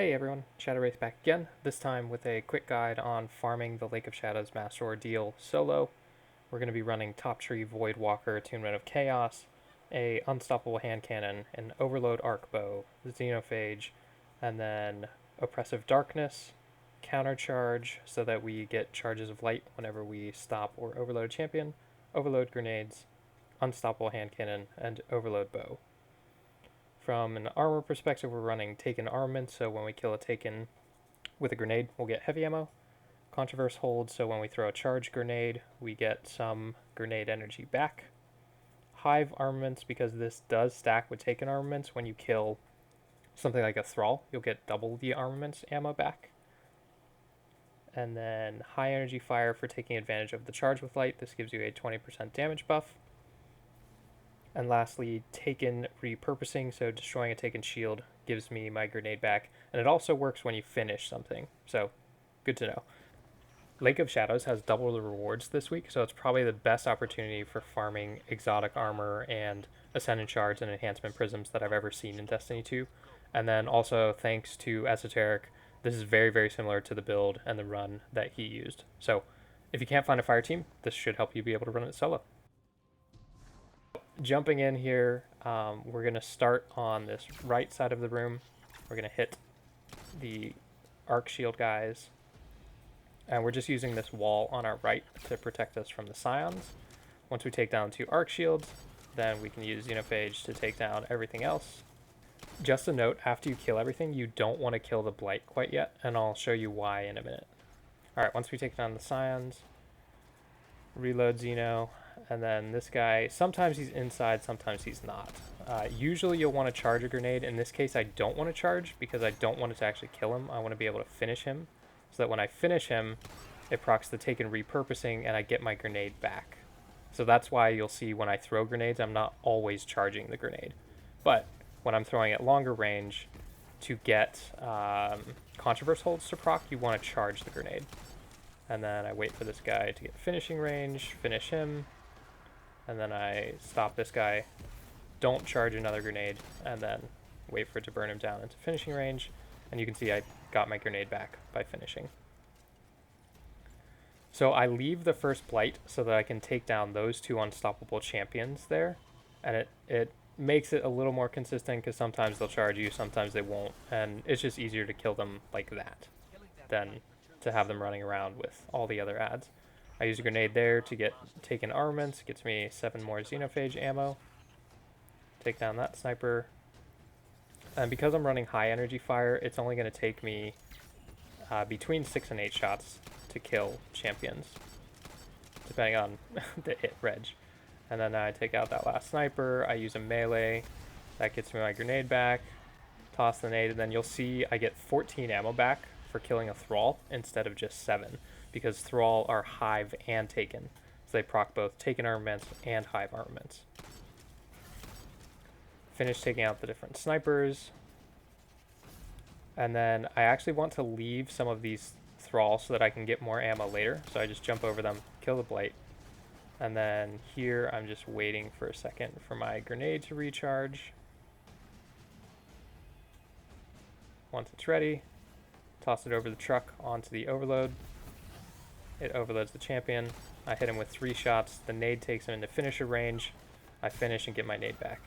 Hey everyone, ShadowraithXI back again, this time with a quick guide on farming the Lake of Shadows Master Ordeal solo. We're going to be running Top Tree Voidwalker, Attunement of Chaos, a Unstoppable Hand Cannon, an Overload Arc Bow, Xenophage, and then Oppressive Darkness, Countercharge so that we get charges of light whenever we stop or overload a champion, Overload Grenades, Unstoppable Hand Cannon, and Overload Bow. From an armor perspective, we're running Taken Armaments, so when we kill a Taken with a grenade, we'll get heavy ammo. Contraverse Holds, so when we throw a charge grenade, we get some grenade energy back. Hive Armaments, because this does stack with Taken Armaments. When you kill something like a Thrall, you'll get double the armaments ammo back. And then High Energy Fire for taking advantage of the charge with light. This gives you a 20% damage buff. And lastly, Taken Repurposing, so destroying a Taken shield gives me my grenade back. And it also works when you finish something, so good to know. Lake of Shadows has double the rewards this week, so it's probably the best opportunity for farming exotic armor and Ascendant Shards and Enhancement Prisms that I've ever seen in Destiny 2. And then also, thanks to Esoterickk, this is very, very similar to the build and the run that he used. So if you can't find a fire team, this should help you be able to run it solo. Jumping in here, we're going to start on this right side of the room. We're going to hit the arc shield guys. And we're just using this wall on our right to protect us from the scions. Once we take down 2 arc shields, then we can use Xenophage to take down everything else. Just a note, after you kill everything, you don't want to kill the Blight quite yet, and I'll show you why in a minute. Alright, once we take down the scions, reload Xeno. And then this guy, sometimes he's inside, sometimes he's not. Usually you'll want to charge a grenade. In this case, I don't want to charge because I don't want it to actually kill him. I want to be able to finish him so that when I finish him, it procs the Taken Repurposing and I get my grenade back. So that's why you'll see when I throw grenades, I'm not always charging the grenade. But when I'm throwing at longer range, to get Contraverse Holds to proc, you want to charge the grenade. And then I wait for this guy to get finishing range, finish him. And then I stop this guy, don't charge another grenade, and then wait for it to burn him down into finishing range. And you can see I got my grenade back by finishing. So I leave the first Blight so that I can take down those 2 unstoppable champions there. And it makes it a little more consistent because sometimes they'll charge you, sometimes they won't. And it's just easier to kill them like that than to have them running around with all the other adds. I use a grenade there to get Taken Armaments. It gets me 7 more Xenophage ammo. Take down that sniper. And because I'm running High Energy Fire, it's only going to take me between 6 and 8 shots to kill champions, depending on the hit reg. And then I take out that last sniper. I use a melee. That gets me my grenade back. Toss the nade, and then you'll see I get 14 ammo back for killing a Thrall instead of just 7. Because Thrall are Hive and Taken. So they proc both Taken Armaments and Hive Armaments. Finish taking out the different snipers. And then I actually want to leave some of these Thralls so that I can get more ammo later. So I just jump over them, kill the Blight. And then here I'm just waiting for a second for my grenade to recharge. Once it's ready, toss it over the truck onto the overload. It overloads the champion. I hit him with 3 shots. The nade takes him into finisher range. I finish and get my nade back.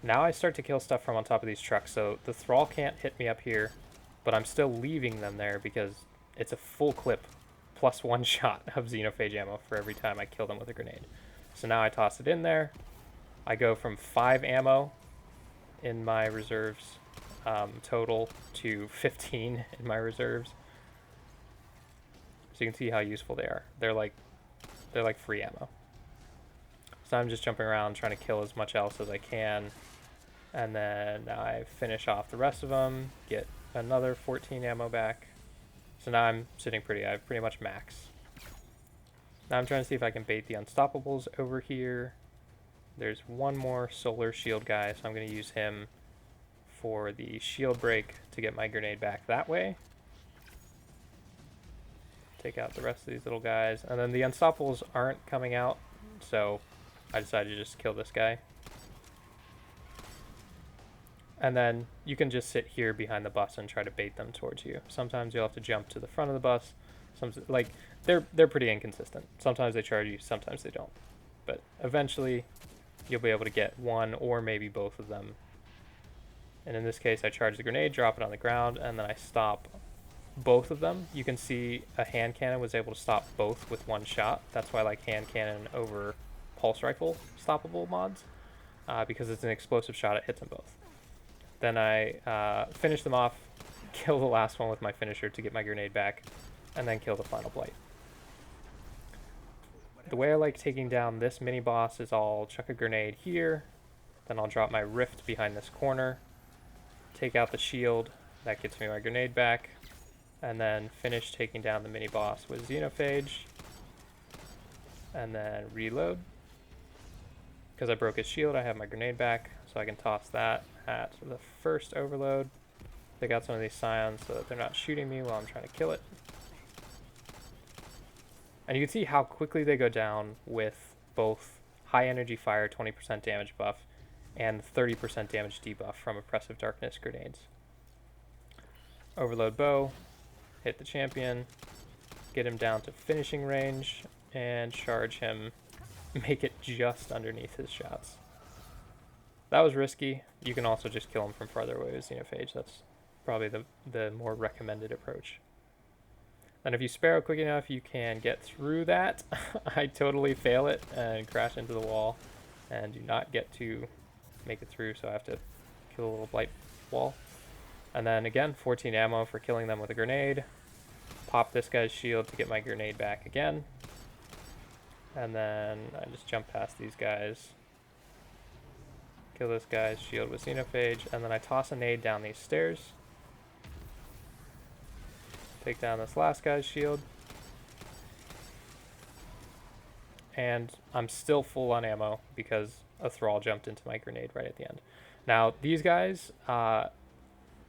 Now I start to kill stuff from on top of these trucks. So the Thrall can't hit me up here, but I'm still leaving them there because it's a full clip plus 1 shot of Xenophage ammo for every time I kill them with a grenade. So now I toss it in there. I go from 5 ammo in my reserves total to 15 in my reserves. So you can see how useful they are. They're like free ammo. So I'm just jumping around trying to kill as much else as I can. And then I finish off the rest of them, get another 14 ammo back. So now I'm sitting pretty, I have pretty much max. Now I'm trying to see if I can bait the Unstoppables over here. There's one more solar shield guy, so I'm going to use him for the shield break to get my grenade back that way. Take out the rest of these little guys. And then the Unstoppables aren't coming out, so I decided to just kill this guy. And then you can just sit here behind the bus and try to bait them towards you. Sometimes you'll have to jump to the front of the bus. Like they're pretty inconsistent. Sometimes they charge you, sometimes they don't. But eventually you'll be able to get one or maybe both of them. And in this case, I charge the grenade, drop it on the ground, and then I stop both of them. You can see a hand cannon was able to stop both with one shot. That's why I like hand cannon over pulse rifle stoppable mods, because it's an explosive shot, it hits them both. Then I finish them off, kill the last one with my finisher to get my grenade back, and then kill the final Blight. The way I like taking down this mini boss is I'll chuck a grenade here, then I'll drop my rift behind this corner, take out the shield, that gets me my grenade back, and then finish taking down the mini boss with Xenophage, and then reload. Because I broke his shield, I have my grenade back, so I can toss that at the first overload. Take out some of these scions so that they're not shooting me while I'm trying to kill it. And you can see how quickly they go down with both high energy fire, 20% damage buff, and 30% damage debuff from Oppressive Darkness grenades. Overload bow, hit the champion, get him down to finishing range, and charge him, make it just underneath his shots. That was risky. You can also just kill him from farther away with Xenophage. That's probably the more recommended approach. And if you sparrow quick enough, you can get through that. I totally fail it and crash into the wall and do not get to make it through, so I have to kill a little Blight wall. And then again, 14 ammo for killing them with a grenade. Pop this guy's shield to get my grenade back again. And then I just jump past these guys. Kill this guy's shield with Xenophage, and then I toss a nade down these stairs. Take down this last guy's shield. And I'm still full on ammo because a Thrall jumped into my grenade right at the end. Now, these guys,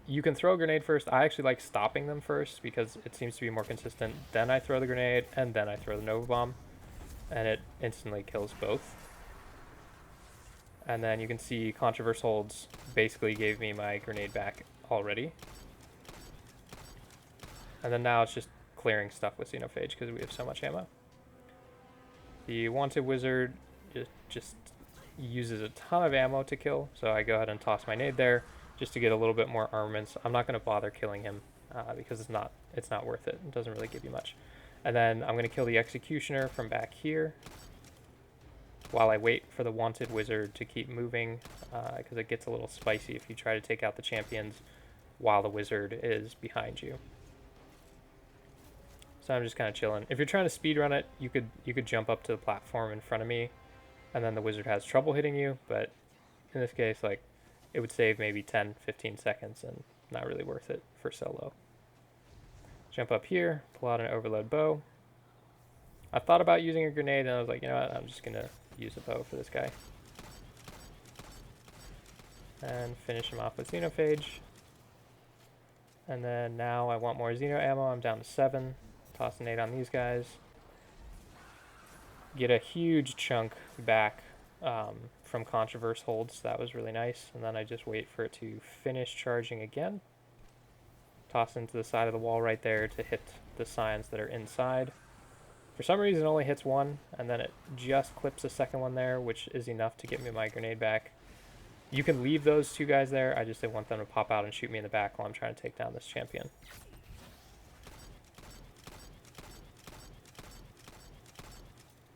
you can throw a grenade first. I actually like stopping them first because it seems to be more consistent. Then I throw the grenade, and then I throw the Nova Bomb, and it instantly kills both. And then you can see Contraverse Holds basically gave me my grenade back already. And then now it's just clearing stuff with Xenophage because we have so much ammo. The Wanted Wizard just uses a ton of ammo to kill, so I go ahead and toss my nade there just to get a little bit more armaments. I'm not going to bother killing him because it's not worth it. It doesn't really give you much. And then I'm going to kill the Executioner from back here while I wait for the Wanted Wizard to keep moving, because it gets a little spicy if you try to take out the champions while the wizard is behind you. So I'm just kind of chilling. If you're trying to speedrun it, you could jump up to the platform in front of me, and then the wizard has trouble hitting you, but in this case, like, it would save maybe 10-15 seconds and not really worth it for solo. Jump up here, pull out an overload bow. I thought about using a grenade, and I was like, you know what, I'm just going to use a bow for this guy. And finish him off with Xenophage. And then now I want more Xeno ammo. I'm down to 7. Toss a nade on these guys. Get a huge chunk back from Contraverse Holds. That was really nice. And then I just wait for it to finish charging again. Toss into the side of the wall right there to hit the scions that are inside. For some reason it only hits one, and then it just clips a second one there, which is enough to get me my grenade back. You can leave those two guys there. I just didn't want them to pop out and shoot me in the back while I'm trying to take down this champion.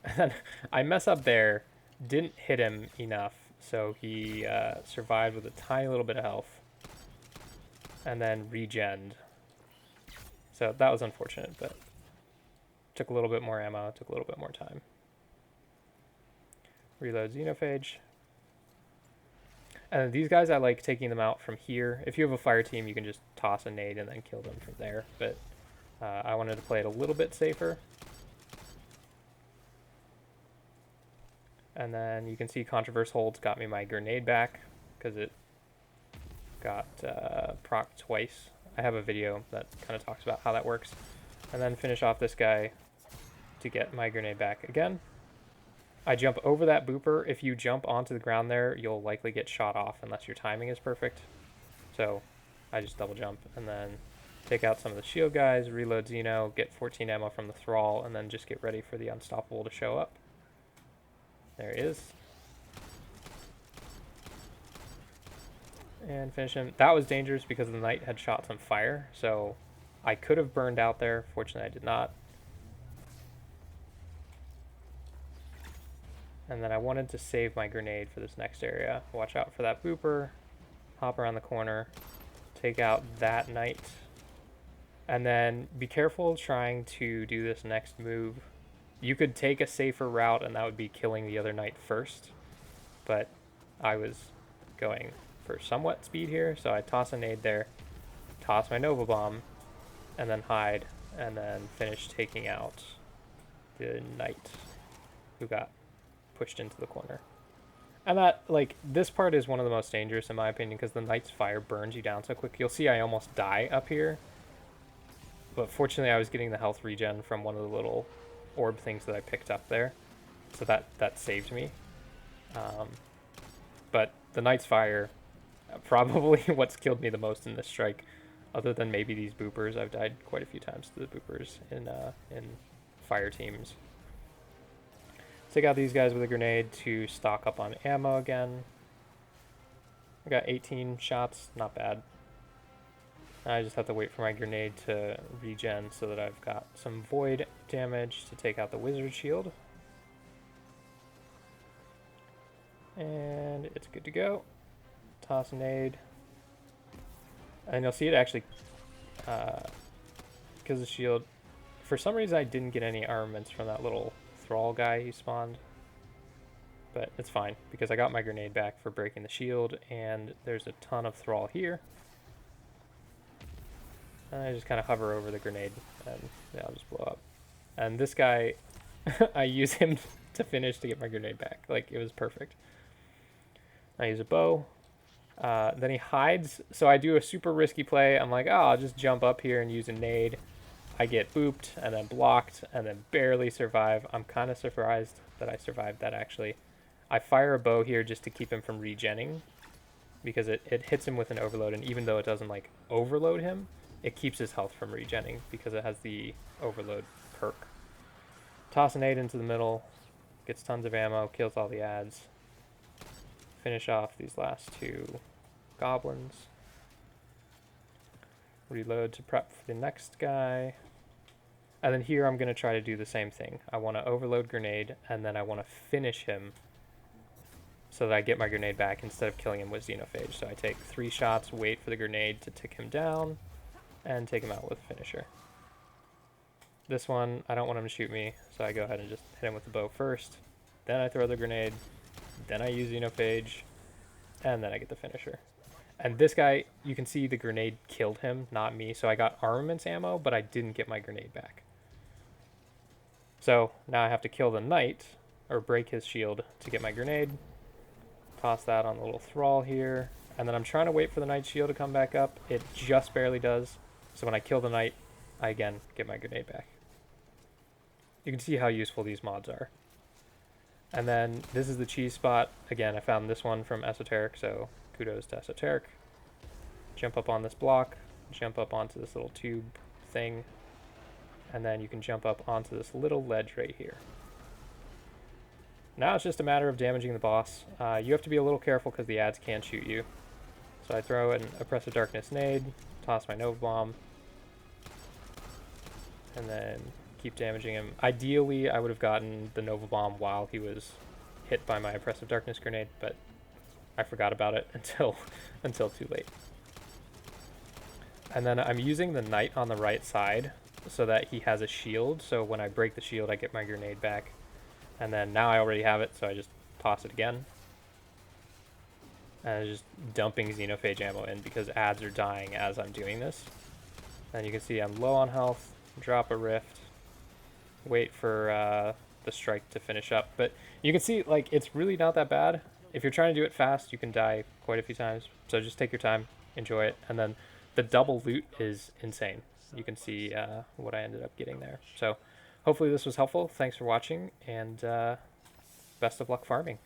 And then I mess up there, didn't hit him enough, so he survived with a tiny little bit of health, and then regened. So that was unfortunate, but took a little bit more ammo, took a little bit more time. Reload Xenophage. And these guys, I like taking them out from here. If you have a fire team, you can just toss a nade and then kill them from there, but I wanted to play it a little bit safer. And then you can see Contraverse Holds got me my grenade back because it got proc twice. I have a video that kind of talks about how that works. And then finish off this guy to get my grenade back again. I jump over that booper. If you jump onto the ground there, you'll likely get shot off unless your timing is perfect. So I just double jump and then take out some of the shield guys, reload Xeno, get 14 ammo from the Thrall, and then just get ready for the Unstoppable to show up. There he is. And finish him. That was dangerous because the knight had shot some fire, so I could have burned out there. Fortunately, I did not. And then I wanted to save my grenade for this next area. Watch out for that booper. Hop around the corner. Take out that knight. And then be careful trying to do this next move. You could take a safer route, and that would be killing the other knight first. But I was going for somewhat speed here, so I toss a nade there, toss my Nova Bomb, and then hide, and then finish taking out the knight who got pushed into the corner. And that, like, this part is one of the most dangerous in my opinion because the knight's fire burns you down so quick. You'll see I almost die up here, but fortunately I was getting the health regen from one of the little orb things that I picked up there, so that saved me. But the knight's fire, probably what's killed me the most in this strike, other than maybe these boopers. I've died quite a few times to the boopers in fire teams. Take out these guys with a grenade to stock up on ammo again. I got 18 shots, not bad. I just have to wait for my grenade to regen so that I've got some void damage to take out the wizard shield. And it's good to go. Toss nade. And you'll see it actually, because the shield, for some reason I didn't get any armaments from that little Thrall guy he spawned. But it's fine, because I got my grenade back for breaking the shield, and there's a ton of Thrall here. And I just kind of hover over the grenade, and yeah, I'll just blow up. And this guy, I use him to finish to get my grenade back. Like, it was perfect. I use a bow. Then he hides, so I do a super risky play. I'm like, oh, I'll just jump up here and use a nade. I get booped, and then blocked, and then barely survive. I'm kind of surprised that I survived that, actually. I fire a bow here just to keep him from regenning, because it hits him with an overload, and even though it doesn't, like, overload him, it keeps his health from regenning, because it has the overload perk. Toss a nade into the middle, gets tons of ammo, kills all the ads. Finish off these last two goblins. Reload to prep for the next guy. And then here I'm going to try to do the same thing. I want to overload grenade, and then I want to finish him so that I get my grenade back instead of killing him with Xenophage. So I take 3 shots, wait for the grenade to tick him down, and take him out with a finisher. This one, I don't want him to shoot me, so I go ahead and just hit him with the bow first. Then I throw the grenade, then I use Xenophage, and then I get the finisher. And this guy, you can see the grenade killed him, not me. So I got armaments ammo, but I didn't get my grenade back. So now I have to kill the knight, or break his shield to get my grenade. Toss that on the little Thrall here. And then I'm trying to wait for the knight's shield to come back up. It just barely does. So when I kill the knight, I again get my grenade back. You can see how useful these mods are. And then this is the cheese spot. Again, I found this one from Esoterickk, so kudos to Esoterickk. Jump up on this block, jump up onto this little tube thing, and then you can jump up onto this little ledge right here. Now it's just a matter of damaging the boss. You have to be a little careful because the ads can shoot you. So I throw an Oppressive Darkness nade, toss my Nova Bomb, and then keep damaging him. Ideally, I would have gotten the Nova Bomb while he was hit by my Oppressive Darkness grenade, but I forgot about it until too late. And then I'm using the knight on the right side so that he has a shield, so when I break the shield, I get my grenade back. And then now I already have it, so I just toss it again. And I'm just dumping Xenophage ammo in because ads are dying as I'm doing this. And you can see I'm low on health, drop a rift, wait for the strike to finish up. But you can see, like, it's really not that bad. If you're trying to do it fast, you can die quite a few times. So just take your time, enjoy it. And then the double loot is insane. You can see what I ended up getting there. So hopefully this was helpful. Thanks for watching, and best of luck farming.